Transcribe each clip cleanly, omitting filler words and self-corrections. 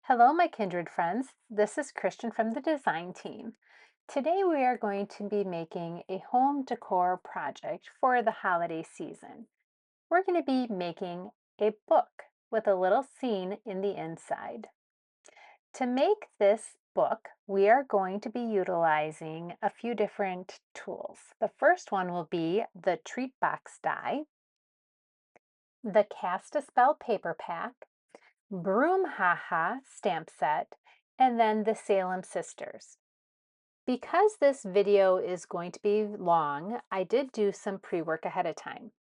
Hello, my Kindred friends. This is Christian from the design team. Today we are going to be making a home decor project for the holiday season. We're going to be making a book with a little scene in the inside. To make this book, we are going to be utilizing a few different tools. The first one will be the treat box die, the cast a spell paper pack, Broom HaHa stamp set, and then the Salem Sisters. Because this video is going to be long, I did do some pre-work ahead of time.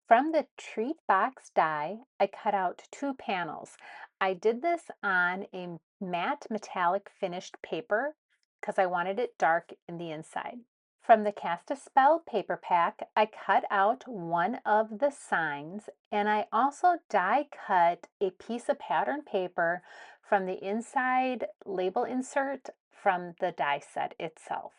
From the treat box die, I cut out two panels. I did this on a matte metallic finished paper because I wanted it dark in the inside. From the Cast a Spell paper pack, I cut out one of the signs and I also die cut a piece of pattern paper from the inside label insert from the die set itself.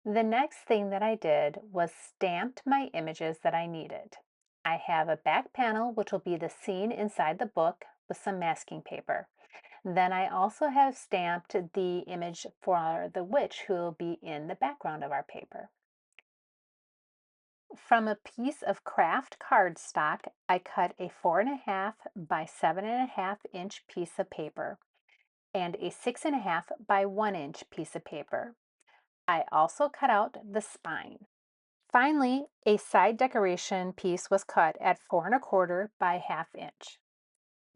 The next thing that I did was stamped my images that I needed. I have a back panel, which will be the scene inside the book with some masking paper. Then I also have stamped the image for the witch who will be in the background of our paper. From a piece of craft cardstock, I cut a 4.5 by 7.5 inch piece of paper and a 6.5 by 1 inch piece of paper. I also cut out the spine. Finally, a side decoration piece was cut at 4.25 by 1/2 inch.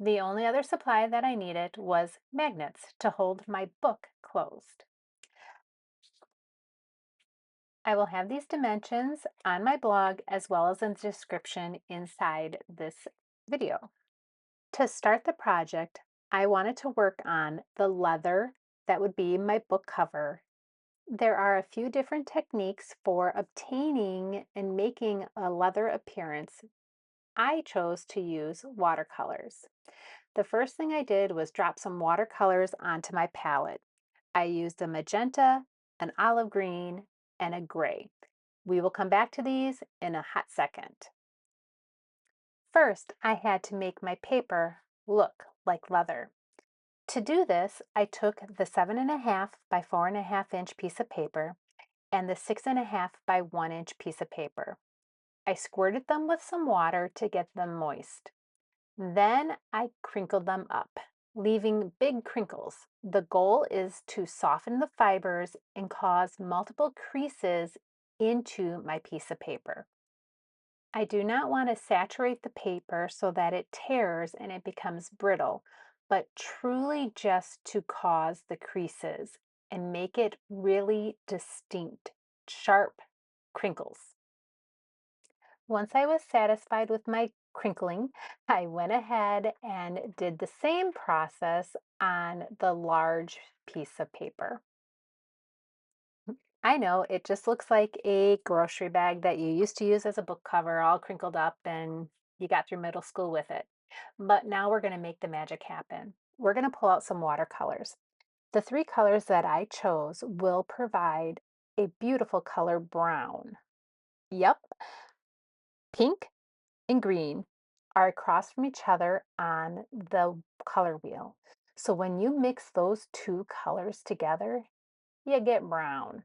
The only other supply that I needed was magnets to hold my book closed. I will have these dimensions on my blog as well as in the description inside this video. To start the project, I wanted to work on the leather that would be my book cover. There are a few different techniques for obtaining and making a leather appearance. I chose to use watercolors. The first thing I did was drop some watercolors onto my palette. I used a magenta, an olive green, and a gray. We will come back to these in a hot second. First, I had to make my paper look like leather. To do this, I took the 7.5 by 4.5 inch piece of paper and the 6.5 by 1 inch piece of paper. I squirted them with some water to get them moist. Then I crinkled them up, leaving big crinkles. The goal is to soften the fibers and cause multiple creases into my piece of paper. I do not want to saturate the paper so that it tears and it becomes brittle, but truly just to cause the creases and make it really distinct, sharp crinkles. Once I was satisfied with my crinkling, I went ahead and did the same process on the large piece of paper. I know it just looks like a grocery bag that you used to use as a book cover, all crinkled up, and you got through middle school with it. But now we're going to make the magic happen. We're going to pull out some watercolors. The three colors that I chose will provide a beautiful color brown. Yep, pink and green are across from each other on the color wheel. So when you mix those two colors together, you get brown.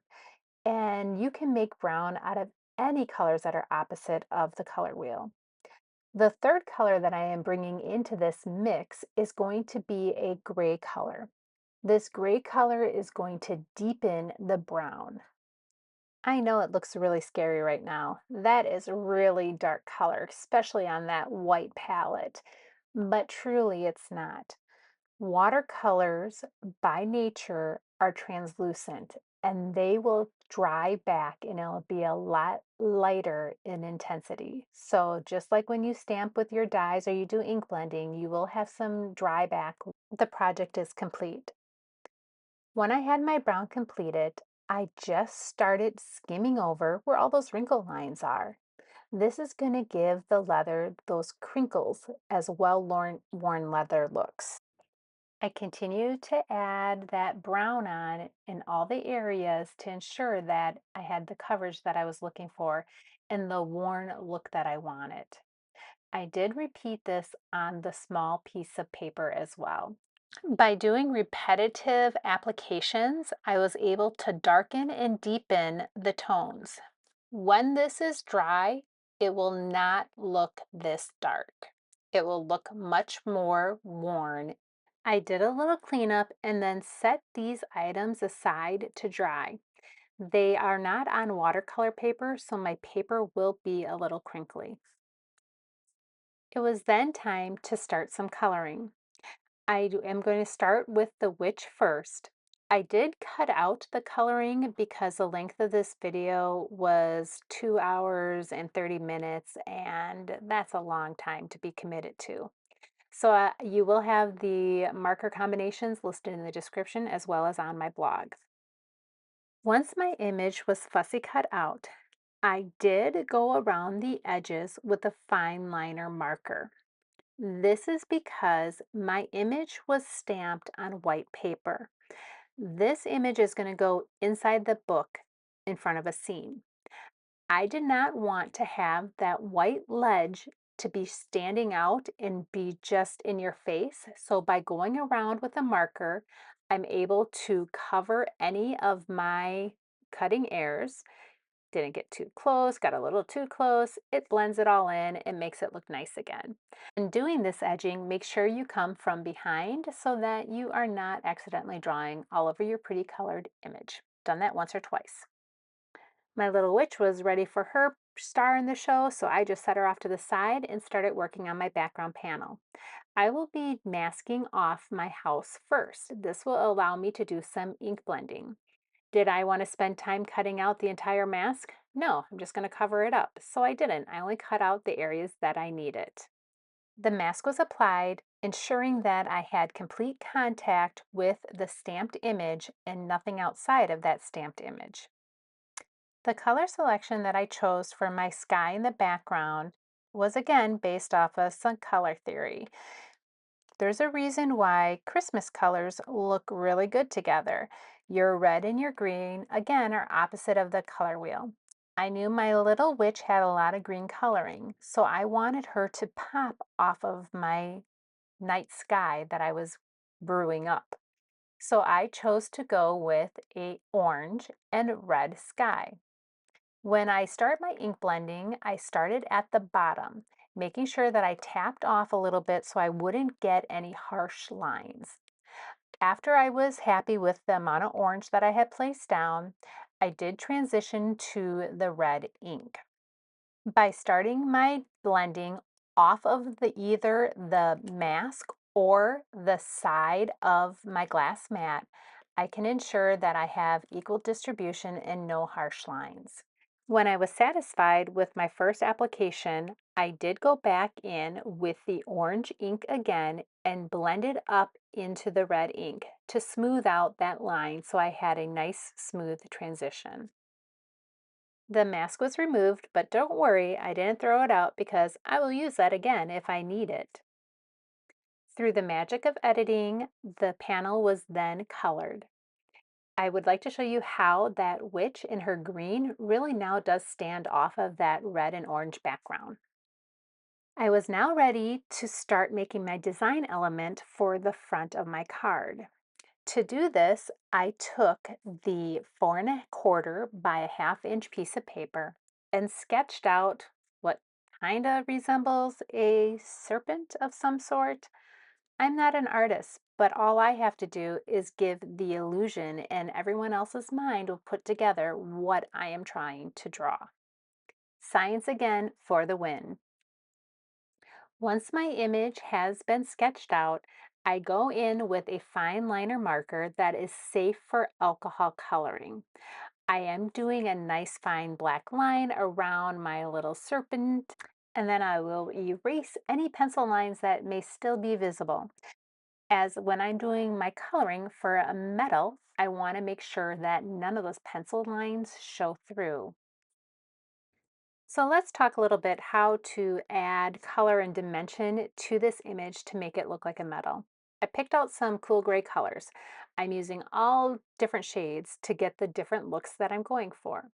And you can make brown out of any colors that are opposite of the color wheel. The third color that I am bringing into this mix is going to be a gray color. This gray color is going to deepen the brown. I know it looks really scary right now. That is a really dark color, especially on that white palette, but truly it's not. Watercolors by nature are translucent and they will dry back and it'll be a lot lighter in intensity. So just like when you stamp with your dyes or you do ink blending, you will have some dry back. The project is complete. When I had my brown completed, I just started skimming over where all those wrinkle lines are. This is going to give the leather those crinkles as well-worn leather looks. I continue to add that brown on in all the areas to ensure that I had the coverage that I was looking for and the worn look that I wanted. I did repeat this on the small piece of paper as well. By doing repetitive applications, I was able to darken and deepen the tones. When this is dry, it will not look this dark. It will look much more worn. I did a little cleanup and then set these items aside to dry. They are not on watercolor paper, so my paper will be a little crinkly. It was then time to start some coloring. Am going to start with the witch first. I did cut out the coloring because the length of this video was 2 hours and 30 minutes, and that's a long time to be committed to. So you will have the marker combinations listed in the description as well as on my blog. Once my image was fussy cut out, I did go around the edges with a fine liner marker. This is because my image was stamped on white paper. This image is going to go inside the book in front of a scene. I did not want to have that white ledge to be standing out and be just in your face. So by going around with a marker, I'm able to cover any of my cutting errors. Didn't get too close, got a little too close. It blends it all in and makes it look nice again. In doing this edging, make sure you come from behind so that you are not accidentally drawing all over your pretty colored image. Done that once or twice. My little witch was ready for her star in the show, so I just set her off to the side and started working on my background panel. I will be masking off my house first. This will allow me to do some ink blending. Did I want to spend time cutting out the entire mask? No, I'm just going to cover it up. So I didn't. I only cut out the areas that I needed. The mask was applied, ensuring that I had complete contact with the stamped image and nothing outside of that stamped image. The color selection that I chose for my sky in the background was again based off of some color theory. There's a reason why Christmas colors look really good together. Your red and your green, again, are opposite of the color wheel. I knew my little witch had a lot of green coloring, so I wanted her to pop off of my night sky that I was brewing up. So I chose to go with a orange and red sky. When I start my ink blending, I started at the bottom, making sure that I tapped off a little bit so I wouldn't get any harsh lines. After I was happy with the amount of orange that I had placed down, I did transition to the red ink. By starting my blending off of either the mask or the side of my glass mat, I can ensure that I have equal distribution and no harsh lines. When I was satisfied with my first application, I did go back in with the orange ink again and blend it up into the red ink to smooth out that line so I had a nice smooth transition. The mask was removed, but don't worry, I didn't throw it out because I will use that again if I need it. Through the magic of editing, the panel was then colored. I would like to show you how that witch in her green really now does stand off of that red and orange background. I was now ready to start making my design element for the front of my card. To do this, I took the 4¼ by a ½ inch piece of paper and sketched out what kind of resembles a serpent of some sort. I'm not an artist, but all I have to do is give the illusion, and everyone else's mind will put together what I am trying to draw. Science again for the win. Once my image has been sketched out, I go in with a fine liner marker that is safe for alcohol coloring. I am doing a nice fine black line around my little serpent, and then I will erase any pencil lines that may still be visible. As when I'm doing my coloring for a metal, I want to make sure that none of those pencil lines show through. So let's talk a little bit how to add color and dimension to this image to make it look like a metal. I picked out some cool gray colors. I'm using all different shades to get the different looks that I'm going for.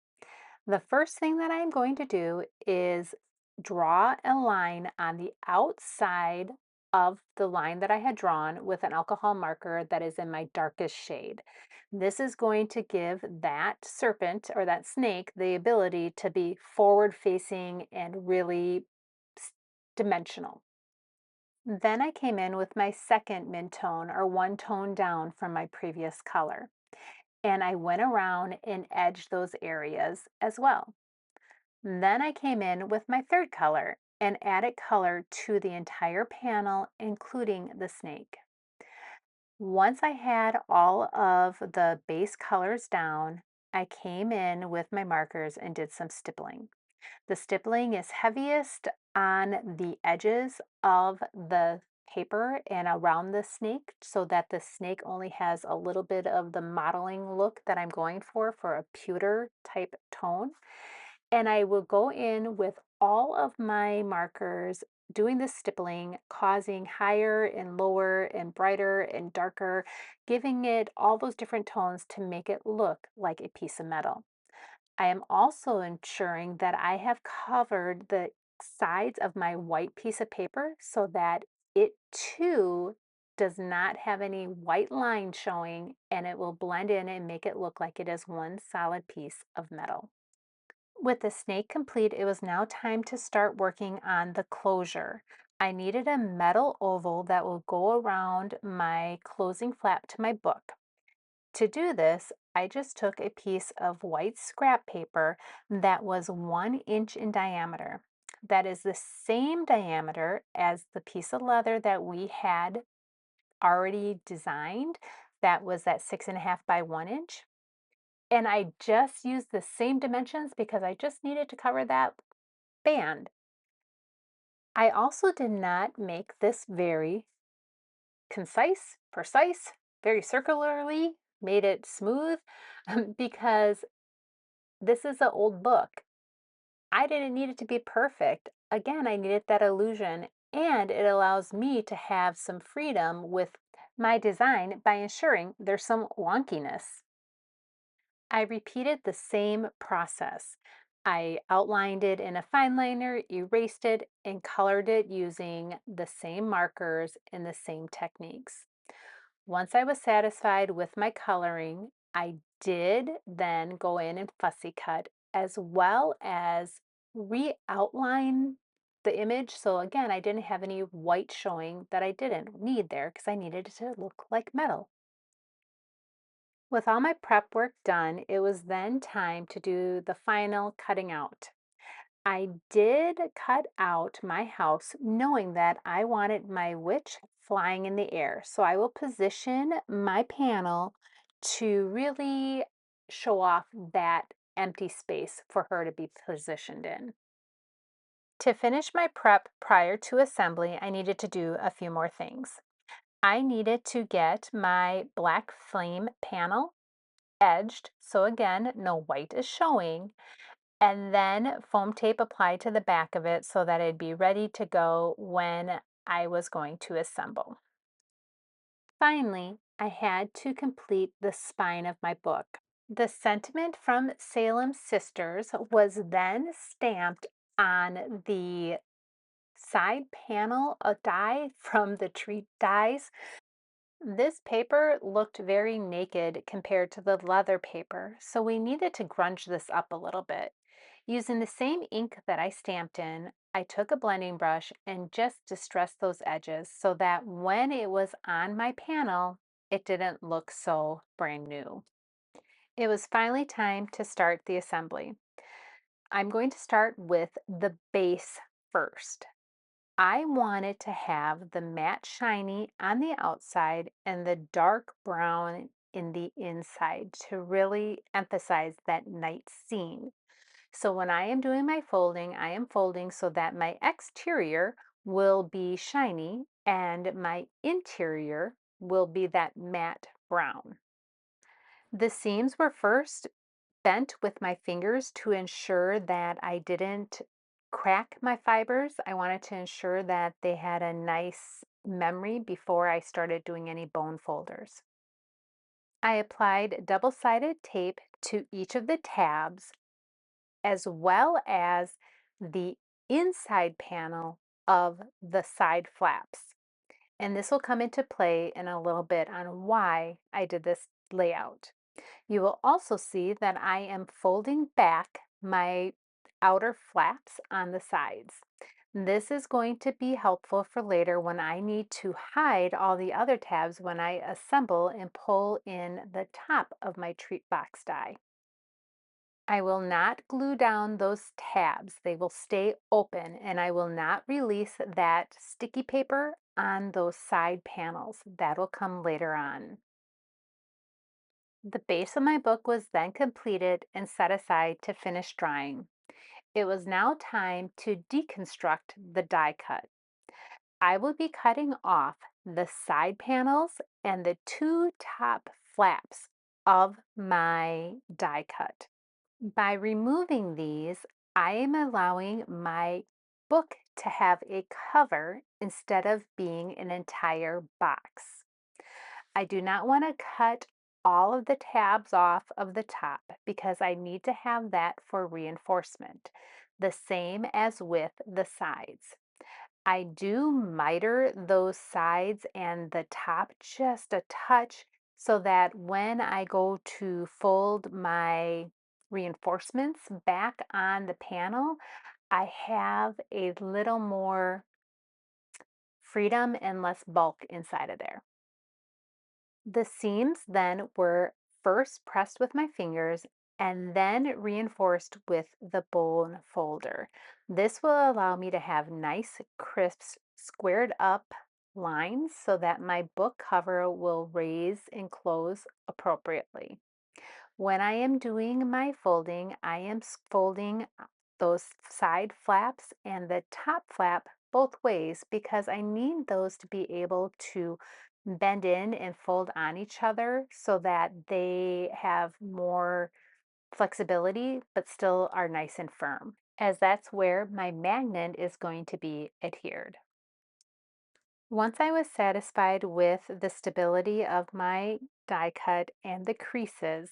The first thing that I'm going to do is draw a line on the outside of the line that I had drawn with an alcohol marker that is in my darkest shade. This is going to give that serpent or that snake the ability to be forward facing and really s- dimensional. Then I came in with my second mid-tone or one tone down from my previous color. And I went around and edged those areas as well. Then I came in with my third color and added color to the entire panel, including the snake. Once I had all of the base colors down, I came in with my markers and did some stippling. The stippling is heaviest on the edges of the paper and around the snake so that the snake only has a little bit of the modeling look that I'm going for a pewter type tone. And I will go in with all of my markers doing the stippling, causing higher and lower and brighter and darker, giving it all those different tones to make it look like a piece of metal. I am also ensuring that I have covered the sides of my white piece of paper so that it too does not have any white lines showing and it will blend in and make it look like it is one solid piece of metal. With the snake complete, it was now time to start working on the closure. I needed a metal oval that will go around my closing flap to my book. To do this, I just took a piece of white scrap paper that was 1 inch in diameter. That is the same diameter as the piece of leather that we had already designed. That was at 6.5 by 1 inch. And I just used the same dimensions because I just needed to cover that band. I also did not make this very concise, precise, very circularly, made it smooth because this is an old book. I didn't need it to be perfect. Again, I needed that illusion, and it allows me to have some freedom with my design by ensuring there's some wonkiness. I repeated the same process. I outlined it in a fine liner, erased it, and colored it using the same markers and the same techniques. Once I was satisfied with my coloring, I did then go in and fussy cut as well as re-outline the image. So again, I didn't have any white showing that I didn't need there because I needed it to look like metal. With all my prep work done, it was then time to do the final cutting out. I did cut out my house knowing that I wanted my witch flying in the air. So I will position my panel to really show off that empty space for her to be positioned in. To finish my prep prior to assembly, I needed to do a few more things. I needed to get my black flame panel edged, so again, no white is showing, and then foam tape applied to the back of it so that it'd be ready to go when I was going to assemble. Finally, I had to complete the spine of my book. The sentiment from Salem Sisters was then stamped on the side panel, a die from the tree dies. This paper looked very naked compared to the leather paper, so we needed to grunge this up a little bit. Using the same ink that I stamped in, I took a blending brush and just distressed those edges so that when it was on my panel, it didn't look so brand new. It was finally time to start the assembly. I'm going to start with the base first. I wanted to have the matte shiny on the outside and the dark brown in the inside to really emphasize that night scene. So when I am doing my folding, I am folding so that my exterior will be shiny and my interior will be that matte brown. The seams were first bent with my fingers to ensure that I didn't crack my fibers. I wanted to ensure that they had a nice memory before I started doing any bone folders. I applied double-sided tape to each of the tabs as well as the inside panel of the side flaps. And this will come into play in a little bit on why I did this layout. You will also see that I am folding back my outer flaps on the sides. This is going to be helpful for later when I need to hide all the other tabs when I assemble and pull in the top of my treat box die. I will not glue down those tabs. They will stay open and I will not release that sticky paper on those side panels. That'll come later on. The base of my book was then completed and set aside to finish drying. It was now time to deconstruct the die cut. I will be cutting off the side panels and the two top flaps of my die cut. By removing these, I am allowing my book to have a cover instead of being an entire box. I do not want to cut all of the tabs off of the top because I need to have that for reinforcement, the same as with the sides. I do miter those sides and the top just a touch so that when I go to fold my reinforcements back on the panel, I have a little more freedom and less bulk inside of there. The seams then were first pressed with my fingers and then reinforced with the bone folder. This will allow me to have nice, crisp, squared up lines so that my book cover will raise and close appropriately. When I am doing my folding, I am folding those side flaps and the top flap both ways because I need those to be able to bend in and fold on each other so that they have more flexibility but still are nice and firm, as that's where my magnet is going to be adhered. Once I was satisfied with the stability of my die cut and the creases,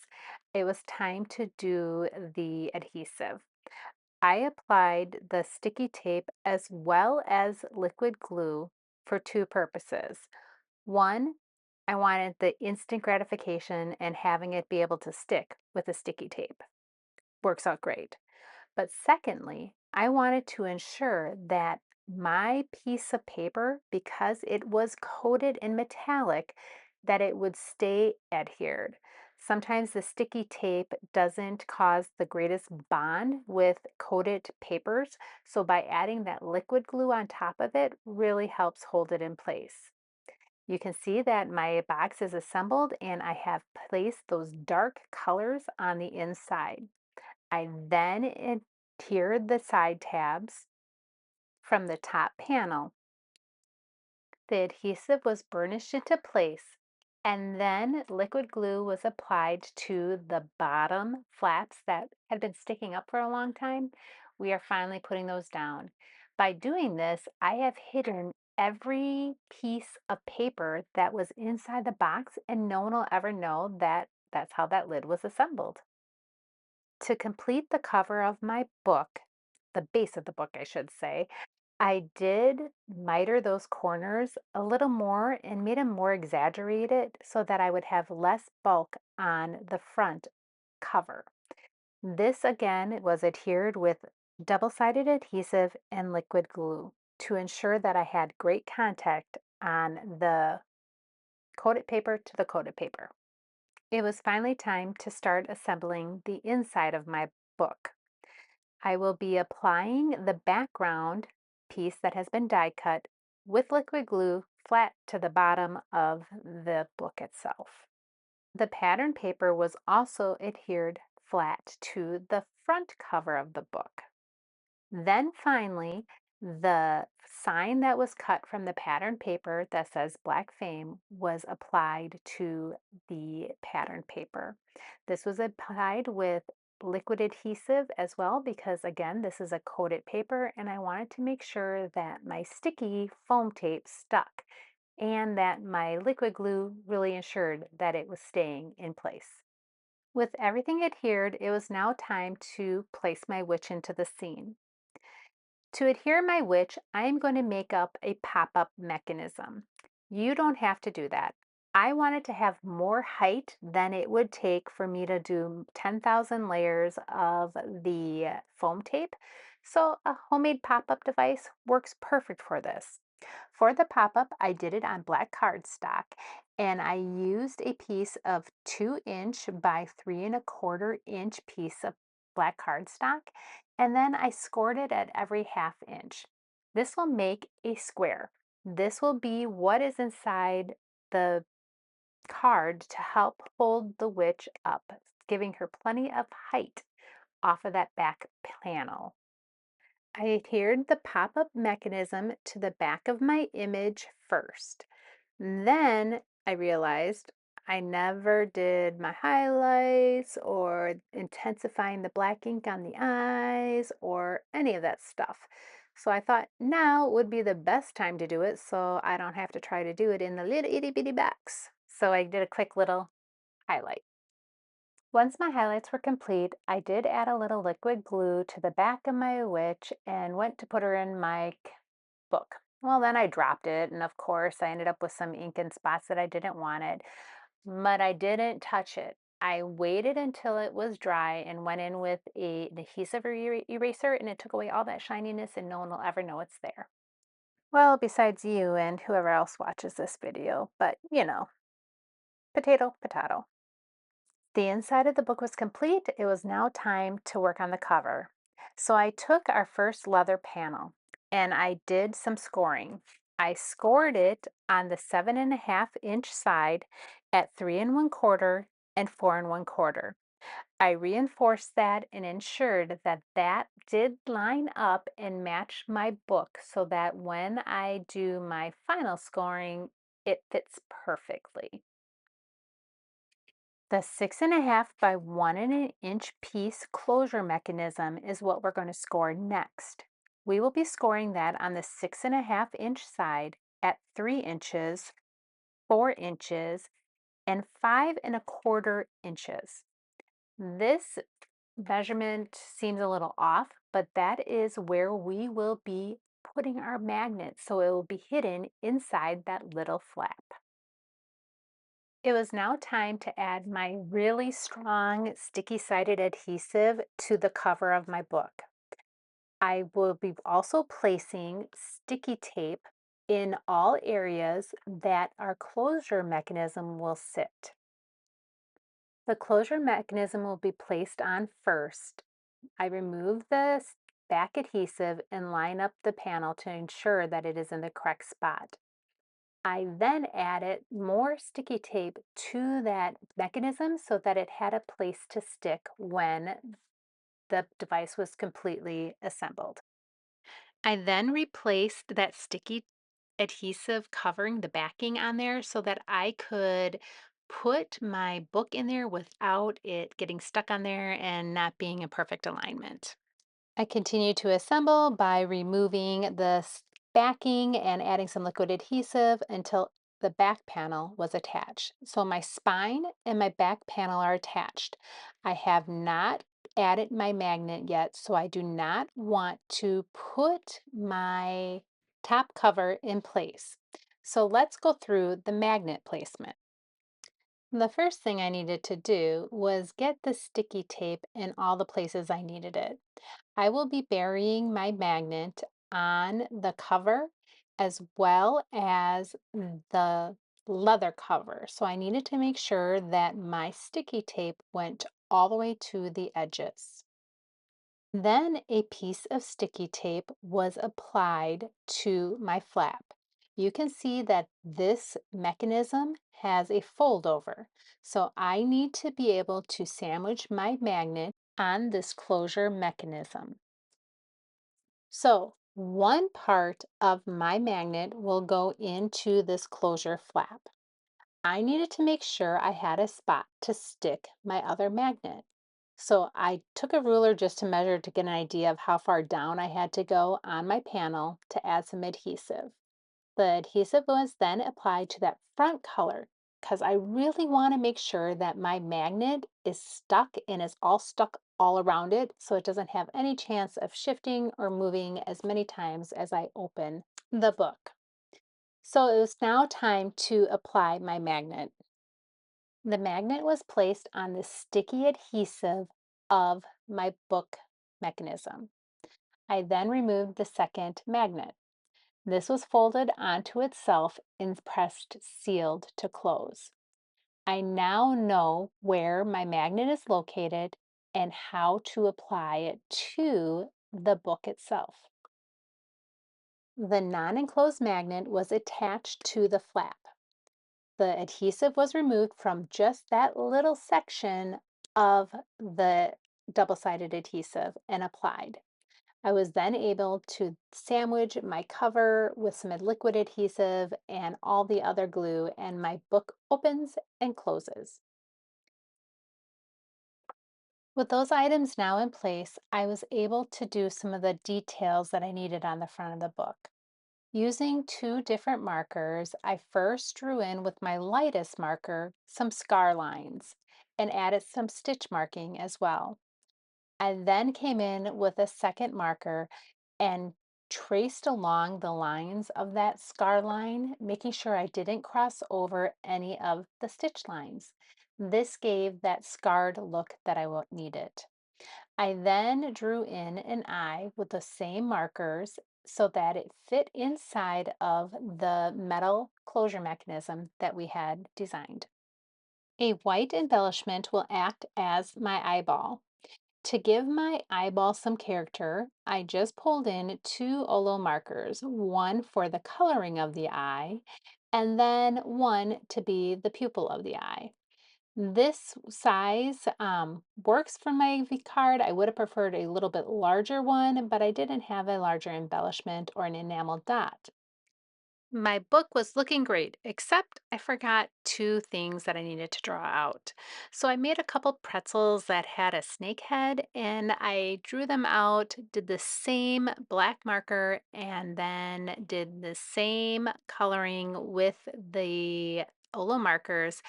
it was time to do the adhesive. I applied the sticky tape as well as liquid glue for two purposes. One, I wanted the instant gratification and having it be able to stick with the sticky tape. Works out great. But secondly, I wanted to ensure that my piece of paper, because it was coated in metallic, that it would stay adhered. Sometimes the sticky tape doesn't cause the greatest bond with coated papers, so by adding that liquid glue on top of it really helps hold it in place. You can see that my box is assembled and I have placed those dark colors on the inside. I then tiered the side tabs from the top panel. The adhesive was burnished into place and then liquid glue was applied to the bottom flaps that had been sticking up for a long time. We are finally putting those down. By doing this, I have hidden every piece of paper that was inside the box and no one will ever know that that's how that lid was assembled. To complete the cover of my book, the base of the book, I should say, I did miter those corners a little more and made them more exaggerated so that I would have less bulk on the front cover. This again was adhered with double-sided adhesive and liquid glue to ensure that I had great contact on the coated paper to the coated paper. It was finally time to start assembling the inside of my book. I will be applying the background piece that has been die cut with liquid glue flat to the bottom of the book itself. The pattern paper was also adhered flat to the front cover of the book. Then finally, the sign that was cut from the pattern paper that says Black Fame was applied to the pattern paper. This was applied with liquid adhesive as well because again, this is a coated paper and I wanted to make sure that my sticky foam tape stuck and that my liquid glue really ensured that it was staying in place. With everything adhered, it was now time to place my witch into the scene. To adhere my witch, I am going to make up a pop-up mechanism. You don't have to do that. I wanted to have more height than it would take for me to do 10,000 layers of the foam tape. So a homemade pop-up device works perfect for this. For the pop-up, I did it on black cardstock and I used a piece of 2-inch by 3 1/4 inch piece of black cardstock, and then I scored it at every 1/2 inch. This will make a square. This will be what is inside the card to help hold the witch up, giving her plenty of height off of that back panel. I adhered the pop-up mechanism to the back of my image first. Then I realized I never did my highlights or intensifying the black ink on the eyes or any of that stuff. So I thought now would be the best time to do it so I don't have to try to do it in the little itty bitty box. So I did a quick little highlight. Once my highlights were complete, I did add a little liquid glue to the back of my witch and went to put her in my book. Well, then I dropped it, and of course, I ended up with some ink in spots that I didn't want it, but I didn't touch it. I waited until it was dry and went in with an adhesive eraser, and it took away all that shininess, and no one will ever know it's there. Well, besides you and whoever else watches this video, but potato, potato. The inside of the book was complete. It was now time to work on the cover. So I took our first leather panel and I did some scoring. I scored it on the 7 1/2 inch side at 3 1/4 and 4 1/4. I reinforced that and ensured that that did line up and match my book so that when I do my final scoring, it fits perfectly. The 6 1/2 by 1 1/inch piece closure mechanism is what we're going to score next. We will be scoring that on the 6 1/2 inch side at 3 inches, 4 inches, and 5 1/4 inches. This measurement seems a little off, but that is where we will be putting our magnet, so it will be hidden inside that little flap. It was now time to add my really strong sticky-sided adhesive to the cover of my book. I will be also placing sticky tape in all areas that our closure mechanism will sit. The closure mechanism will be placed on first. I remove the back adhesive and line up the panel to ensure that it is in the correct spot. I then added more sticky tape to that mechanism so that it had a place to stick when the device was completely assembled. I then replaced that sticky adhesive covering the backing on there so that I could put my book in there without it getting stuck on there and not being in perfect alignment. I continued to assemble by removing the backing and adding some liquid adhesive until the back panel was attached. So my spine and my back panel are attached. I have not added my magnet yet, so I do not want to put my top cover in place. So let's go through the magnet placement. The first thing I needed to do was get the sticky tape in all the places I needed it. I will be burying my magnet on the cover as well as the leather cover. So I needed to make sure that my sticky tape went all the way to the edges. Then a piece of sticky tape was applied to my flap. You can see that this mechanism has a fold over. So I need to be able to sandwich my magnet on this closure mechanism. So one part of my magnet will go into this closure flap. I needed to make sure I had a spot to stick my other magnet. So I took a ruler just to measure to get an idea of how far down I had to go on my panel to add some adhesive. The adhesive was then applied to that front color because I really want to make sure that my magnet is stuck and is all stuck all around it so it doesn't have any chance of shifting or moving as many times as I open the book. So it was now time to apply my magnet. The magnet was placed on the sticky adhesive of my book mechanism. I then removed the second magnet. This was folded onto itself and pressed sealed to close. I now know where my magnet is located and how to apply it to the book itself. The non-enclosed magnet was attached to the flap. The adhesive was removed from just that little section of the double-sided adhesive and applied. I was then able to sandwich my cover with some liquid adhesive and all the other glue, and my book opens and closes. With those items now in place, I was able to do some of the details that I needed on the front of the book. Using two different markers, I first drew in with my lightest marker some scar lines and added some stitch marking as well. I then came in with a second marker and traced along the lines of that scar line, making sure I didn't cross over any of the stitch lines. This gave that scarred look that needed. I then drew in an eye with the same markers so that it fit inside of the metal closure mechanism that we had designed. A white embellishment will act as my eyeball. To give my eyeball some character, I just pulled in two Olo markers, one for the coloring of the eye, and then one to be the pupil of the eye. This size works for my V card. I would have preferred a little bit larger one, but I didn't have a larger embellishment or an enamel dot. My book was looking great, except I forgot two things that I needed to draw out. So I made a couple pretzels that had a snake head and I drew them out, did the same black marker, and then did the same coloring with the Olo markers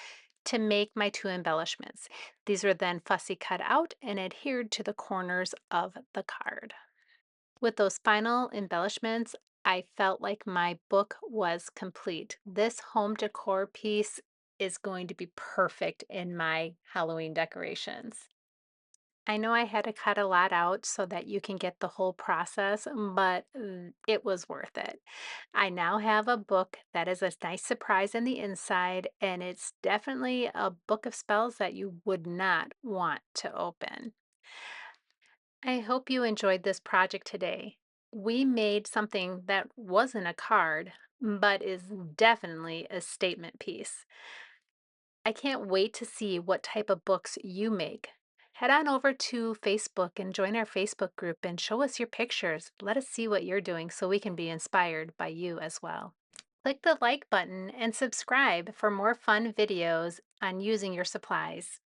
to make my two embellishments. These were then fussy cut out and adhered to the corners of the card. With those final embellishments, I felt like my book was complete. This home decor piece is going to be perfect in my Halloween decorations. I know I had to cut a lot out so that you can get the whole process, but it was worth it. I now have a book that is a nice surprise in the inside, and it's definitely a book of spells that you would not want to open. I hope you enjoyed this project today. We made something that wasn't a card, but is definitely a statement piece. I can't wait to see what type of books you make. Head on over to Facebook and join our Facebook group and show us your pictures. Let us see what you're doing so we can be inspired by you as well. Click the like button and subscribe for more fun videos on using your supplies.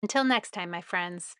Until next time, my friends.